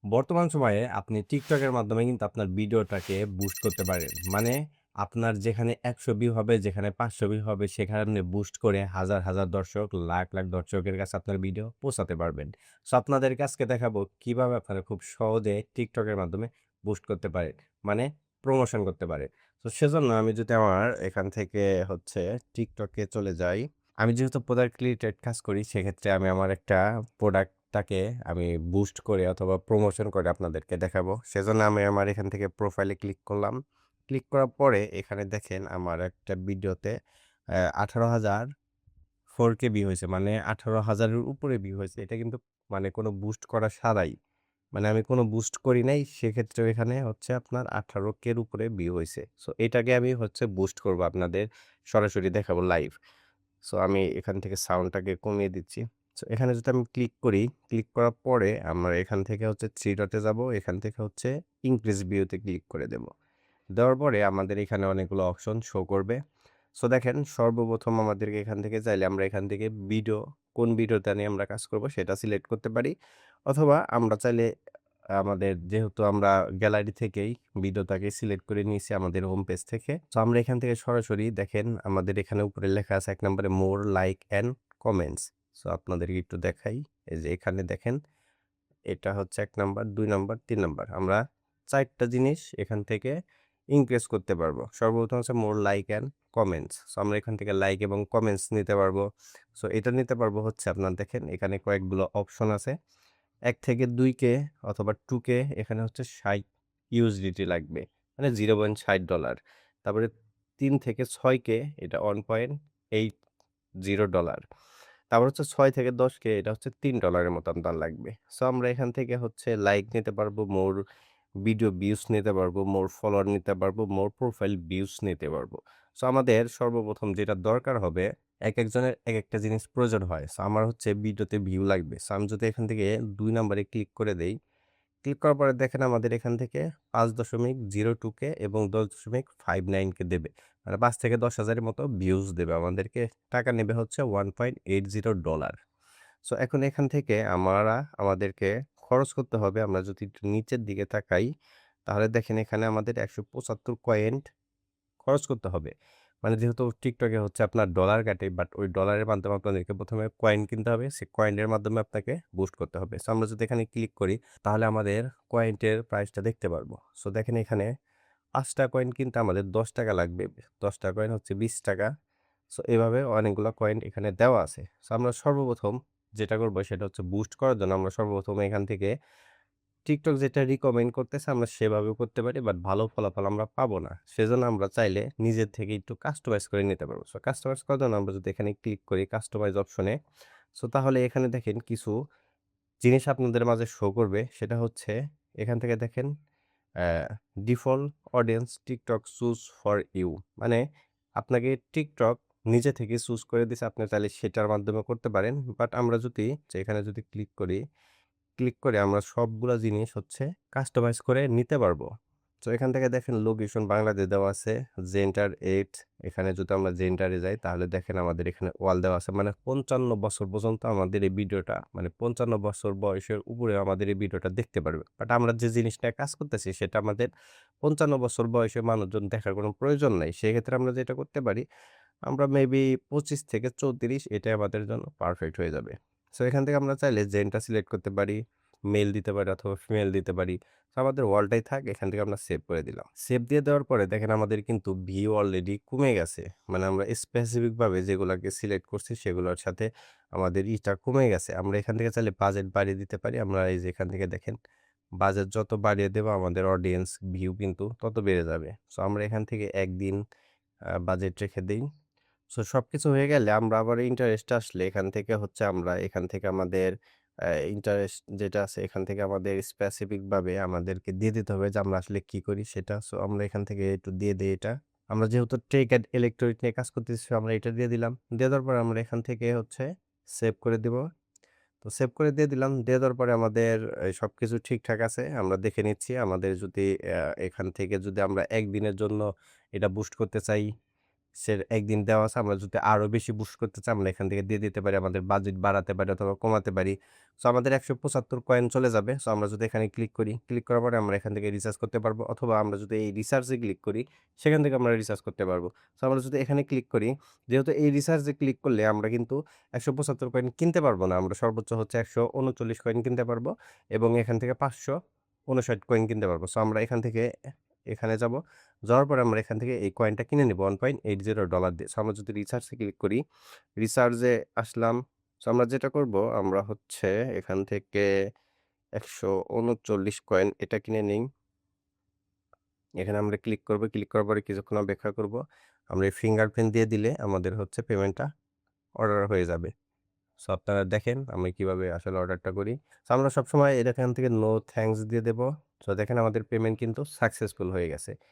বর্তমান সময়ে আপনি টিকটকের মাধ্যমে কিন্তু আপনার ভিডিওটাকে বুস্ট করতে পারেন। মানে আপনার যেখানে ১০০ ভিউ হবে, যেখানে ৫০০ ভিউ হবে সেখানে বুস্ট করে হাজার, হাজার দর্শক, লাখ, লাখ দর্শকের কাছে আপনার ভিডিও পৌঁছাতে পারবেন। সো আপনাদেরকে আজকে দেখাবো কিভাবে আপনারা খুব সহজে টিকটকের মাধ্যমে বুস্ট করতে পারেন। মানে প্রমোশন করতে পারেন। তো সেজন্য আমি যদি আমার এখান থেকে হচ্ছে টিকটকে চলে যাই। আমি যেহেতু প্রোডাক্ট রিলেটেড কাজ করি সেক্ষেত্রে আমি আমার একটা প্রোডাক্টটাকে আমি বুস্ট করে অথবা প্রমোশন করে আপনাদেরকে দেখাবো। সেজন্য আমি আমার এখান থেকে প্রোফাইলে ক্লিক করলাম। ক্লিক করার পরে এখানে দেখেন আমার একটা ভিডিওতে ১৮,০০০ 4K ভিউ হইছে। মানে ১৮,০০০ এর উপরে ভিউ হয়েছে। এটা কিন্তু মানে কোনো বুস্ট করা ছাড়াই। মানে আমি কোনো বুস্ট করি নাই। সেক্ষেত্রেও এখানে হচ্ছে আপনার ১৮K এর উপরে ভিউ হইছে। সো এটাকে আমি হচ্ছে বুস্ট করব আপনাদের সরাসরি দেখাবো লাইভ। সো আমি এখান থেকে সাউন্ডটাকে কমিয়ে দিচ্ছি। সো এখানে যদি আমি ক্লিক করি, ক্লিক করার পরে আমরা এখান থেকে হচ্ছে 3 ডটে যাবো। এখান থেকে হচ্ছে ইনক্রিজ ভিউ তে ক্লিক করে দেব। দেওয়ার পরে আমাদের এখানে অনেকগুলো অপশন শো করবে। সো দেখেন সর্বপ্রথম আমাদেরকে এখান থেকে চাইলে আমরা এখান থেকে ভিডিও, কোন ভিডিওটা নিয়ে আমরা কাজ করব সেটা সিলেক্ট করতে পারি। অথবা আমরা চাইলে আমাদের যেহেতু আমরা গ্যালারি থেকেই ভিডিওটাকে সিলেক্ট করে নিয়েছি আমাদের হোম পেজ থেকে। সো আমরা এখান থেকে সরাসরি দেখেন আমাদের এখানে উপরে লেখা আছে ১ নম্বরে more like and comments. So আপনাদেরকে একটু দেখাই। এই যে এখানে দেখেন এটা হচ্ছে ১ নাম্বার, ২ নাম্বার, ৩ নাম্বার। আমরা ৪ টা জিনিস এখান থেকে ইনক্রিজ করতে পারবো। সর্বপ্রথম হচ্ছে more like and comments. So আমরা এখান থেকে লাইক এবং কমেন্টস নিতে পারবো। সো এটা নিতে পারবো হচ্ছে আপনার দেখেন এখানে কয়েকগুলো অপশন আছে। ১ থেকে ২ কে অথবা 2 কে এখানে হচ্ছে ৬০ ইউএসডিটি লাগবে। মানে $0.৬০। তারপরে ৩ থেকে ৬ কে এটা $1.80। তারপর হচ্ছে ৬ থেকে ১০ কে এটা হচ্ছে $৩ এর মতো আপনার লাগবে। সো আমরা এখান থেকে হচ্ছে লাইক নিতে পারবো, মোর ভিডিও ভিউজ নিতে পারবো, মোর ফলোয়ার নিতে পারবো, মোর প্রোফাইল ভিউজ নিতে পারবো। সো আমাদের সর্বপ্রথম যেটা দরকার হবে একেকজনের একেকটা জিনিস প্রয়োজন হয়। সো আমার হচ্ছে ভিডিওতে ভিউ লাগবে। সো আমি যদি এখান থেকে ২ নাম্বারে ক্লিক করে দেই, ক্লিক করার পরে দেখেন আমাদের এখান থেকে ৫.০২ কে এবং ১০.৫৯ কে দেবে। মানে ৫ থেকে ১০,০০০ এর মতো ভিউজ দেবে আমাদেরকে। টাকা নেবে হচ্ছে $1.80। সো এখন এখান থেকে আমাদেরকে খরচ করতে হবে। আমরা যদি একটু নিচের দিকে তাকাই, তাহলে দেখেন এখানে আমাদের ১৭৫ কয়েন খরচ করতে হবে। মানে যেহেতু টিকটকে হচ্ছে আপনার ডলার কাটে বাট ওই ডলারের মাধ্যমে আপনাদেরকে ১ম এ কয়েন কিনতে হবে। সেই কয়েনের মাধ্যমে আপনাকে বুস্ট করতে হবে। সো আমরা যদি এখানে ক্লিক করি তাহলে আমাদের কয়েনটের প্রাইসটা দেখতে পারবো। সো দেখেন এখানে ৫ টা কয়েন কিনতে আমাদের ৳১০ লাগবে। ১০ টা কয়েন হচ্ছে ৳২০। সো এভাবে অনেকগুলা কয়েন এখানে দেওয়া আছে। সো আমরা সর্বপ্রথম যেটা করব সেটা হচ্ছে বুস্ট করার জন্য আমরা সর্বপ্রথম এখান থেকে TikTok যেটা রিকমেন্ড করতেছে আমরা সেভাবেও করতে পারি বাট ভালো ফলাফল আমরা পাবো না। সেজন্য আমরা চাইলে নিজের থেকে একটু কাস্টমাইজ করে নিতে পারবো। সো কাস্টমাইজ করার জন্য আমরা যদি এখানে ক্লিক করি কাস্টমাইজ অপশনে, সো তাহলে এখানে দেখেন কিছু জিনিস আপনাদের মাঝে শো করবে। সেটা হচ্ছে এখান থেকে দেখেন a default audience TikTok choose for you. মানে আপনাকে TikTok নিজে থেকে চুজ করে দিছে। আপনি চাইলে সেটার মাধ্যমে করতে পারেন। বাট আমরা যদি এখানে যদি ক্লিক করি ক্লিক করে আমরা সবগুলা জিনিস হচ্ছে কাস্টমাইজ করে নিতে পারবো। তো এখান থেকে দেখেন লোকেশন বাংলাদেশ দেওয়া আছে, জেন্ডার 8 এখানে যদি আমরা জেন্ডারে যাই তাহলে দেখেন আমাদের এখানে ওয়াল দেওয়া আছে। মানে ৫৫ বছর পর্যন্ত আমাদের এই ভিডিওটা মানে ৫৫ বছর বয়সের উপরে আমাদের এই ভিডিওটা দেখতে পারবে। বাট আমরা যে জিনিস নিয়ে কাজ করতেছি সেটা আমাদের ৫৫ বছর বয়সের মানুষজন দেখার কোনো প্রয়োজন নাই। সেক্ষেত্রে আমরা যেটা করতে পারি আমরা মেবি ২৫ থেকে ৩৪ এটাই আমাদের জন্য পারফেক্ট হয়ে যাবে। সো এখান থেকে আমরা চাইলে জেন্ডার সিলেক্ট করতে পারি, মেল দিতে পারি অথবা ফিমেল দিতে পারি। সো আমাদের ওয়ালটাই থাক এখান থেকে আমরা সেভ করে দিলাম। সেভ দিয়ে দেওয়ার পরে দেখেন আমাদের কিন্তু ভিউ অলরেডি কমে গেছে। মানে আমরা স্পেসিফিক ভাবে যেগুলাকে সিলেক্ট করছি সেগুলোর সাথে আমাদের ইটা কমে গেছে। আমরা এখান থেকে চাইলে বাজেট বাড়িয়ে দিতে পারি। আমরা এই যে এখান থেকে দেখেন বাজেট যত বাড়িয়ে দেব আমাদের অডিয়েন্স ভিউ কিন্তু তত বেড়ে যাবে। সো আমরা এখান থেকে ১ দিন বাজেট রেখে দেই। সো সবকিছু হয়ে গেলে আমরা আবার ইন্টারেস্ট আসলে এখান থেকে হচ্ছে আমরা এখান থেকে আমাদের ইন্টারেস্ট যেটা আছে এখান থেকে আমাদের স্পেসিফিক ভাবে আমাদেরকে দিয়ে দিতে হবে যে আমরা আসলে কি করি সেটা। সো আমরা এখান থেকে একটু দিয়ে দেই এটা। আমরা যেহেতু টেক অ্যান্ড ইলেকট্রনিক নিয়ে কাজ করতেছি so আমরা এটা দিয়ে দিলাম। দিয়ে দেওয়ার পরে আমরা এখান থেকে হচ্ছে সেভ করে দিব। তো সেভ করে দিয়ে দিলাম। দিয়ে দেওয়ার পরে আমাদের সবকিছু ঠিকঠাক আছে। আমরা দেখে নিচ্ছি আমাদের যদি এখান থেকে যদি আমরা ১ দিনের জন্য এটা বুস্ট করতে চাই একদিন দেওয়া আছে। আমরা যদি আরো বেশি বুস্ট করতে চাই আমরা এখান থেকে দিয়ে দিতে পারি। আমাদের বাজেট বাড়াতে পারি অথবা কমাতে পারি। সো আমাদের ১৭৫ কয়েন চলে যাবে। সো আমরা যদি এখানে ক্লিক করি, ক্লিক করার পরে আমরা এখান থেকে রিচার্জ করতে পারবো অথবা আমরা যদি এই রিচার্জ এ ক্লিক করি, সেখান থেকে আমরা রিচার্জ করতে পারবো। সো আমরা যদি এখানে ক্লিক করি, যেহেতু এই রিচার্জ এ ক্লিক করলে আমরা কিন্তু ১৭৫ কয়েন কিনতে পারবো না। আমরা সর্বোচ্চ হচ্ছে ১৩৯ কয়েন কিনতে পারবো এবং এখান থেকে ৫৫৯ কয়েন কিনতে পারবো। সো আমরা এখান থেকে এখানে যাবো। যাওয়ার পরে আমরা এখান থেকে এই কয়েনটা কিনে নিবো $1.80 দিয়ে। সো আমরা যদি রিচার্জ এ ক্লিক করি, রিচার্জ এ আসলাম। সো আমরা যেটা করব আমরা হচ্ছে এখান থেকে ১৩৯ কয়েন এটা কিনে নেই। এখানে আমরা ক্লিক করব। ক্লিক করার পরে কিছুক্ষণ অপেক্ষা করব। আমরা এই ফিঙ্গারপ্রিন্ট দিয়ে দিলে আমাদের হচ্ছে পেমেন্টটা অর্ডার হয়ে যাবে। সো আপনারা দেখেন আমি কিভাবে আসলে অর্ডারটা করি। সো আমরা সবসময় এখান থেকে নো থ্যাংকস দিয়ে দেব। সো দেখেন আমাদের পেমেন্ট কিন্তু সাকসেসফুল হয়ে গেছে।